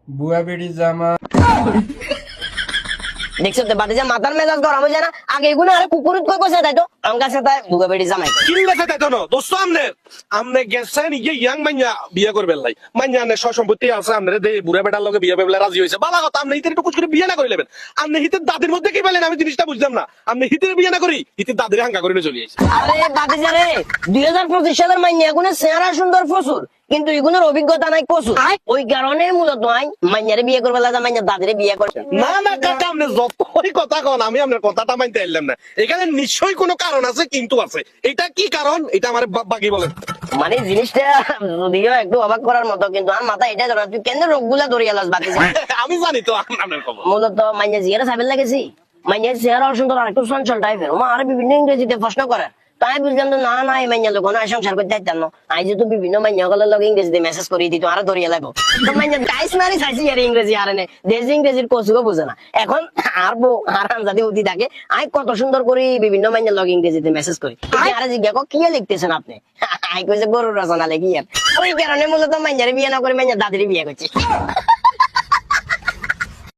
বুয়া বেড়ি জামা। দেখছো তো বাদে মাথার মেজাজ গরম হয়ে যায় না, আগে এগুলো আরে কুকুরুত কই কইছে তাই তো আমার কাছে তাই বুগা বেড়ি জামাই কিনলেছে তাই তো না দোস্ত আমনে গেছেন ইয়ে ইয়াং মাইয়া বিয়ে করবেন লাই মাইয়া নে সম্পত্তি আছে আমনে দে বুড়া বেটার লগে বিয়ে পেলে রাজি হইছে বালা কথা আমনে হিতের একটু কুছ করে বিয়ে না করে নেবেন আমনে হিতের দাদির মধ্যে কি পেলেন আমি জিনিসটা বুঝলাম না আমনে হিতের বিয়ে না করি হিতের দাদির হাঙ্গা করে চলে আইছে আরে বাদে রে 2025 সালের মাইয়া এগুলো চেহারা সুন্দর প্রচুর কিন্তু এগুলোর অভিজ্ঞতা নাই প্রচুর ওই কারণে মূলত আই মাইয়ারে বিয়ে করবে লাগা মাইয়া দাদিরে বিয়ে করছে না না কাকা আমনে যতই কথা কন আমি আপনার কথাটা মানতে পারলাম না এখানে নিশ্চয়ই কোনো কারণ আছে কিন্তু আছে এটা কি কারণ এটা আমার বাকি বলেন মানে জিনিসটা যদিও একটু অবাক করার মতো কিন্তু আমার মাথা এটা জানা তুই কেন রোগগুলা ধরিয়ে আলাস বাকি আমি জানি তো আপনার খবর মূলত মাইয়া জিয়ারা সাবেল লাগেছি মাইয়া চেহারা সুন্দর আর একটু চঞ্চল টাইপের ও আর বিভিন্ন ইংরেজিতে প্রশ্ন করে তাই বুঝলাম তো না না এই মাইয়া লোক না সংসার করতে চাইতাম না আই যেহেতু বিভিন্ন মাইয়া গুলোর লগে ইংরেজিতে মেসেজ করি দিত আর ধরিয়ে লাগবো তো মাইয়া গাইস মারি চাইছি আর ইংরেজি আর নে দেশ ইংরেজির কোচুও বুঝে না এখন আর বউ আর যদি অতি থাকে আই কত সুন্দর করে বিভিন্ন মাইয়া লগে ইংরেজিতে মেসেজ করি আরে জিজ্ঞাসা কি লিখতেছেন আপনি আই কইছে গরুর রচনা লেখি আর ওই কারণে মূলত মাইয়ারে বিয়ে না করে মাইয়া দাদির বিয়ে করছে